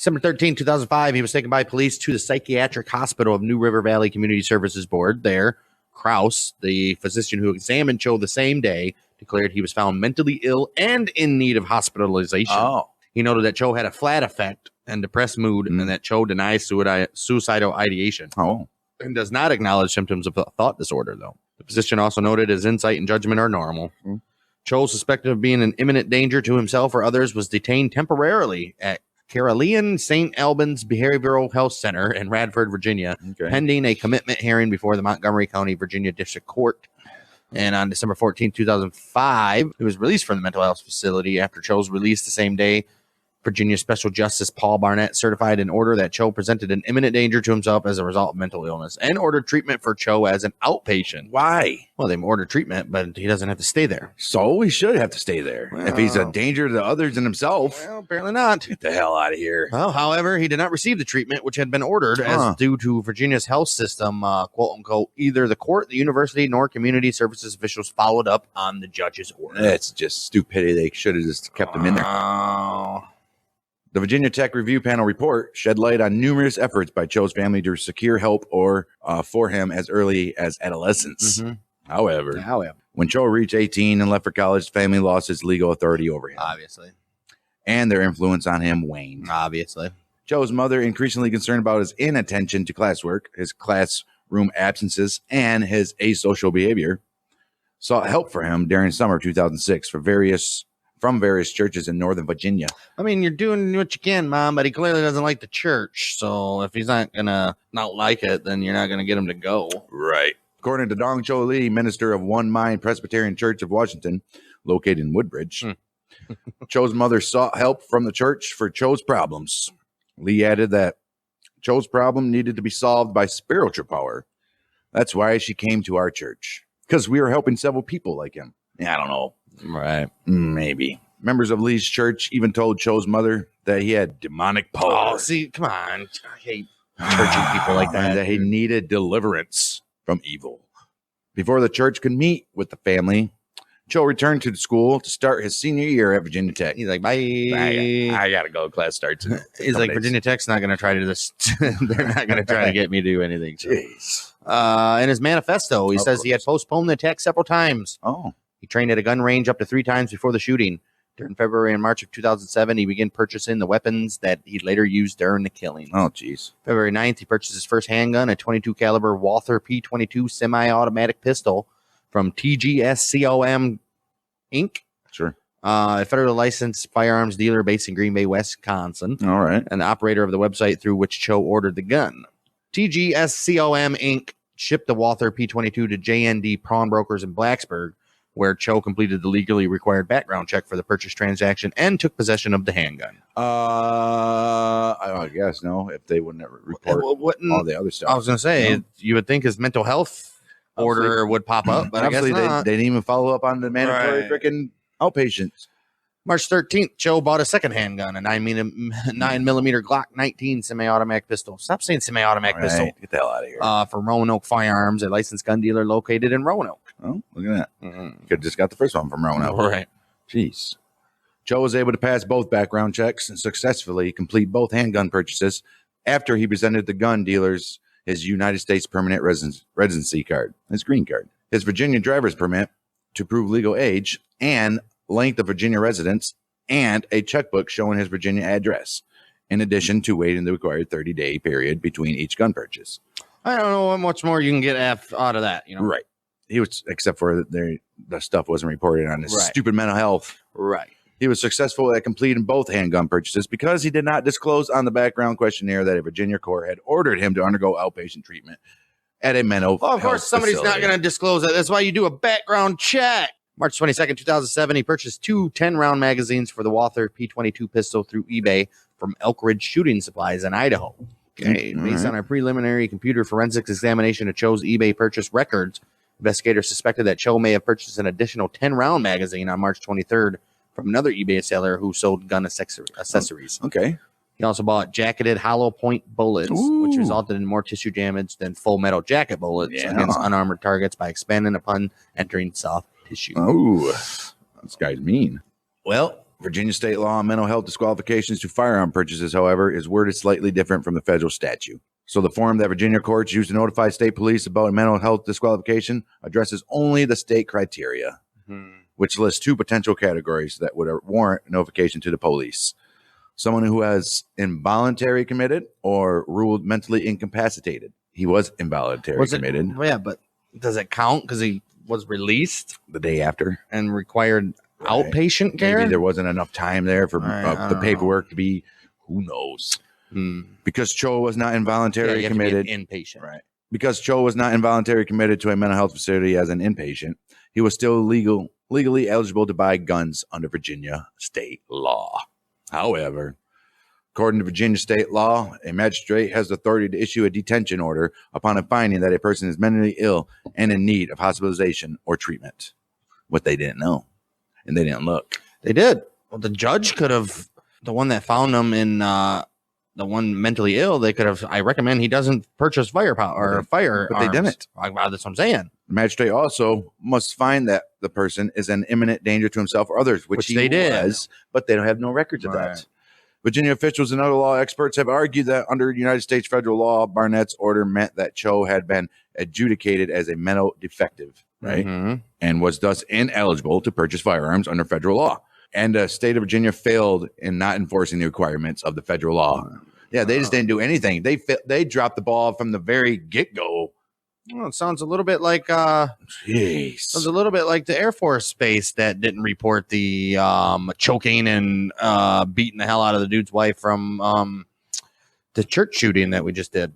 December 13, 2005, he was taken by police to the Psychiatric Hospital of New River Valley Community Services Board. There, Krause, the physician who examined Cho the same day, declared he was found mentally ill and in need of hospitalization. Oh. He noted that Cho had a flat affect and depressed mood, and that Cho denies suicidal ideation. Oh. And does not acknowledge symptoms of thought disorder, though. The physician also noted his insight and judgment are normal. Cho, suspected of being an imminent danger to himself or others, was detained temporarily at Carolean St. Albans Behavioral Health Center in Radford, Virginia, pending a commitment hearing before the Montgomery County, Virginia District Court. And on December 14, 2005, he was released from the mental health facility. After Cho's release the same day, Virginia Special Justice Paul Barnett certified an order that Cho presented an imminent danger to himself as a result of mental illness and ordered treatment for Cho as an outpatient. Why? Well, they ordered treatment, but he doesn't have to stay there. So he should have to stay there. If he's a danger to others and himself. Well, apparently not. Get the hell out of here. Well, however, he did not receive the treatment which had been ordered as due to Virginia's health system, quote unquote, either the court, the university, nor community services officials followed up on the judge's order. That's just stupidity. They should have just kept him in there. The Virginia Tech Review Panel report shed light on numerous efforts by Cho's family to secure help for him as early as adolescence. However, when Cho reached 18 and left for college, the family lost its legal authority over him. Obviously. And their influence on him waned. Obviously. Cho's mother, increasingly concerned about his inattention to classwork, his classroom absences, and his asocial behavior, sought help for him during summer 2006 from various churches in Northern Virginia. I mean, you're doing what you can, Mom, but he clearly doesn't like the church. So if he's not going to not like it, then you're not going to get him to go. Right. According to Dong Cho Lee, minister of One Mind Presbyterian Church of Washington, located in Woodbridge, Cho's mother sought help from the church for Cho's problems. Lee added that Cho's problem needed to be solved by spiritual power. That's why she came to our church, because we were helping several people like him. Yeah, I don't know. Right. Maybe. Members of Lee's church even told Cho's mother that he had demonic power. Oh, see, come on. I hate churchy people like that. That he needed deliverance from evil. Before the church could meet with the family, Cho returned to the school to start his senior year at Virginia Tech. He's like, bye. I got to go. Class starts. He's like, Virginia Tech's not going to try to do this. They're not going to try to get me to do anything. Jeez. In his manifesto, he says he had postponed the attack several times. Oh. He trained at a gun range up to 3 times before the shooting. During February and March of 2007, he began purchasing the weapons that he later used during the killing. Oh, jeez. February 9th, he purchased his first handgun, a 22 caliber Walther P22 semi-automatic pistol from TGSCOM Inc. Sure. A federal licensed firearms dealer based in Green Bay, Wisconsin. All right. And the operator of the website through which Cho ordered the gun. TGSCOM Inc. shipped the Walther P22 to JND Pawnbrokers in Blacksburg, where Cho completed the legally required background check for the purchase transaction and took possession of the handgun. I guess no, if they wouldn't report all the other stuff. I was going to say, you would think his mental health order would pop up, but obviously I guess not. They didn't even follow up on the mandatory freaking outpatients. March 13th, Cho bought a second handgun, a 9mm Glock 19 semi-automatic pistol. Stop saying semi-automatic pistol. Get the hell out of here. For Roanoke Firearms, a licensed gun dealer located in Roanoke. Oh, look at that. Could have just got the first one from Roanoke. Right. Jeez. Cho was able to pass both background checks and successfully complete both handgun purchases after he presented the gun dealers his United States permanent residency card, his green card, his Virginia driver's permit to prove legal age and length of Virginia residence, and a checkbook showing his Virginia address, in addition to waiting the required 30-day period between each gun purchase. I don't know how much more you can get out of that, you know? Right. He was, except for the stuff wasn't reported on his stupid mental health. Right. He was successful at completing both handgun purchases because he did not disclose on the background questionnaire that a Virginia court had ordered him to undergo outpatient treatment at a mental health of course, somebody's facility. not going to disclose that. That's why you do a background check. March 22nd, 2007, he purchased 2 10-round magazines for the Walther P22 pistol through eBay from Elk Ridge Shooting Supplies in Idaho. Okay, based on a preliminary computer forensics examination of Cho's eBay purchase records, investigators suspected that Cho may have purchased an additional 10-round magazine on March 23rd from another eBay seller who sold gun accessories. Okay. He also bought jacketed hollow point bullets, which resulted in more tissue damage than full metal jacket bullets against unarmored targets by expanding upon entering soft tissue. Oh, this guy's mean. Well, Virginia state law on mental health disqualifications to firearm purchases, however, is worded slightly different from the federal statute. So the form that Virginia courts use to notify state police about a mental health disqualification addresses only the state criteria, which lists 2 potential categories that would warrant notification to the police. Someone who has involuntary committed or ruled mentally incapacitated. He was involuntary committed. Yeah, but does it count because he was released The day after. and required outpatient care? Maybe there wasn't enough time there for I the don't paperwork to be, who knows. Because Cho was not involuntarily committed. Inpatient. Right. Because Cho was not involuntarily committed to a mental health facility as an inpatient, he was still legally eligible to buy guns under Virginia state law. However, according to Virginia state law, a magistrate has the authority to issue a detention order upon a finding that a person is mentally ill and in need of hospitalization or treatment. What they didn't know, and they didn't look. They did. Well, the judge could have, the one that found him in the one mentally ill, they could have, I recommend he doesn't purchase firepower or fire. But they didn't. That's what I'm saying. The magistrate also must find that the person is an imminent danger to himself or others, which he they did. was, but they don't have no records of Right. that. Virginia officials and other law experts have argued that under United States federal law, Barnett's order meant that Cho had been adjudicated as a mental defective, right? And was thus ineligible to purchase firearms under federal law. And the state of Virginia failed in not enforcing the requirements of the federal law. Yeah, they just didn't do anything. They dropped the ball from the very get-go. Well, it sounds a little bit like Jeez. sounds a little bit like the Air Force base that didn't report the choking and beating the hell out of the dude's wife from the church shooting that we just did.